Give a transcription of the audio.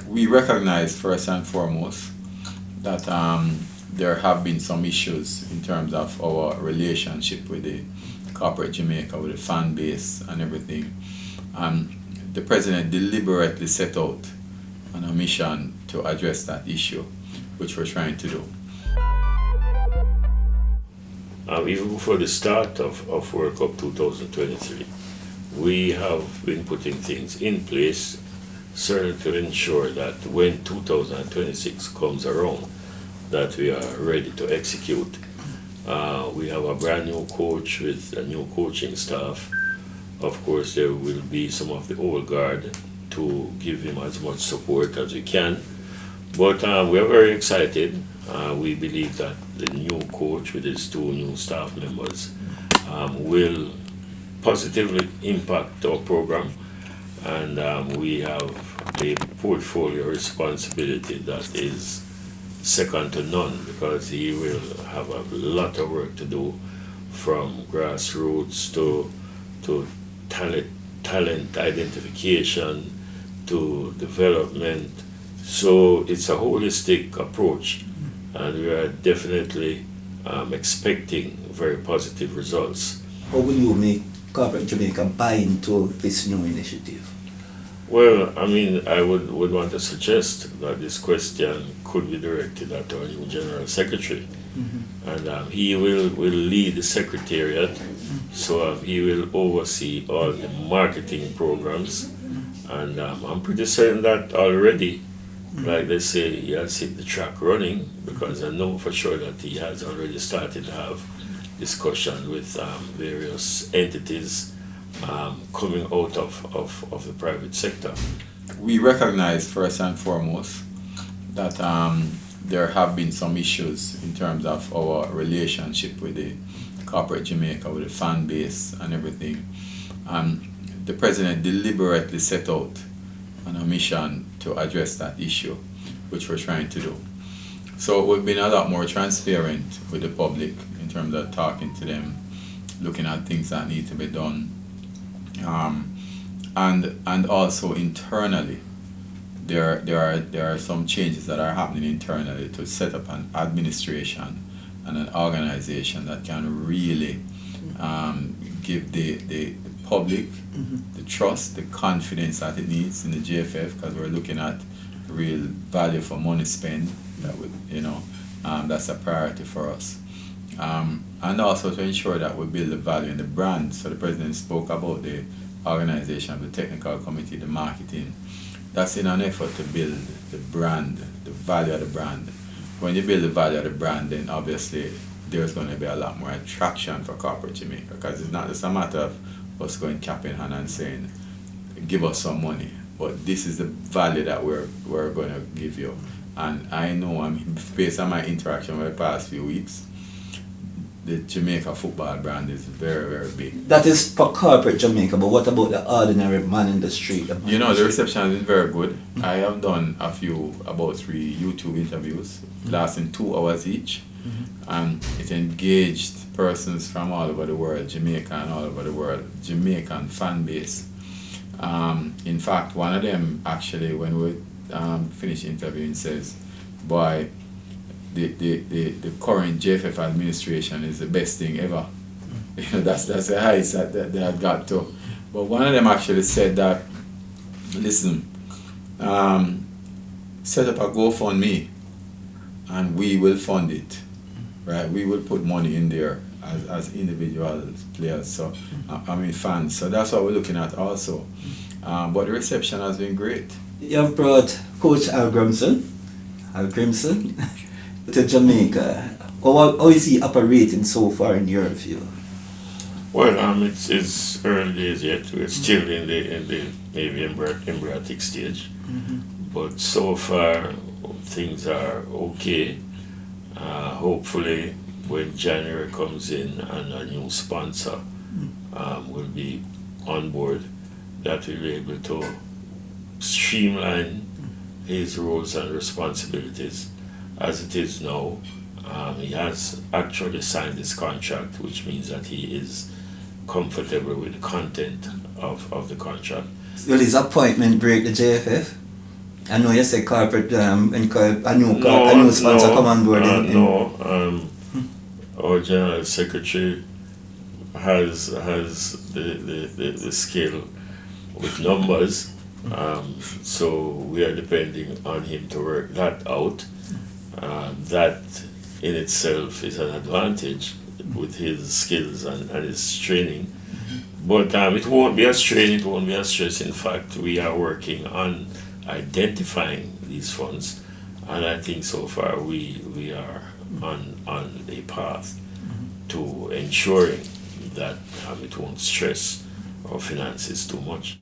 We recognize first and foremost that there have been some issues in terms of our relationship with the corporate Jamaica, with the fan base and everything. The president deliberately set out on a mission to address that issue, which we're trying to do. Even before the start of World Cup 2023, we have been putting things in place certainly to ensure that when 2026 comes around, that we are ready to execute. We have a brand new coach with a new coaching staff. Of course, there will be some of the old guard to give him as much support as we can. But we are very excited. We believe that the new coach with his two new staff members will positively impact our program, and we have a portfolio responsibility that is second to none, because he will have a lot of work to do, from grassroots to talent identification to development. So it's a holistic approach, and we are definitely expecting very positive results. How will you make corporate Jamaica buy into this new initiative? Well, I mean, I would want to suggest that this question could be directed at our new General Secretary. And he will lead the Secretariat, so he will oversee all the marketing programs. And I'm pretty certain that already, like they say, he has hit the track running, because I know for sure that he has already started to have discussion with various entities coming out of the private sector. We recognize first and foremost that there have been some issues in terms of our relationship with the corporate Jamaica, with the fan base and everything. The president deliberately set out on a mission to address that issue, which we're trying to do. So we've been a lot more transparent with the public in terms of talking to them, looking at things that need to be done. And also internally, there are some changes that are happening internally to set up an administration and an organization that can really give the public the trust, the confidence that it needs in the JFF, because we're looking at real value for money spent. That would, that's a priority for us. And also to ensure that we build the value in the brand. So the president spoke about the organization, the technical committee, the marketing. That's in an effort to build the brand, the value of the brand. When you build the value of the brand, then obviously there's going to be a lot more attraction for corporate Jamaica, because it's not just a matter of us going cap in hand and saying, give us some money, but this is the value that we're going to give you. And I know, based on my interaction with the past few weeks, the Jamaica football brand is very, very big. That is for corporate Jamaica, but what about the ordinary man in the street? The reception has been very good. I have done about 3 YouTube interviews, lasting 2 hours each. And it engaged persons from all over the world, Jamaica and all over the world, Jamaican fan base. In fact, one of them actually, when we finished interviewing, says, boy, the current JFF administration is the best thing ever. That's the highest that they had got to. But one of them actually said that, listen, set up a GoFundMe and we will fund it. Right, we will put money in there as individual players, so fans. So that's what we're looking at also. But the reception has been great. You have brought Coach Hallgrimsson to Jamaica. How is he operating so far in your view? Well, it's early days yet. We're still in the maybe embryonic stage, but so far things are okay. Hopefully, when January comes in and a new sponsor will be on board, that we'll be able to streamline his roles and responsibilities. As it is now, he has actually signed this contract, which means that he is comfortable with the content of the contract. Will his appointment break the JFF? I know you say corporate, a new sponsor come on board. Our general secretary has the skill with numbers, so we are depending on him to work that out. That in itself is an advantage with his skills and his training. But it won't be a strain, it won't be a stress. In fact, we are working on identifying these funds, and I think so far we are on a path to ensuring that it won't stress our finances too much.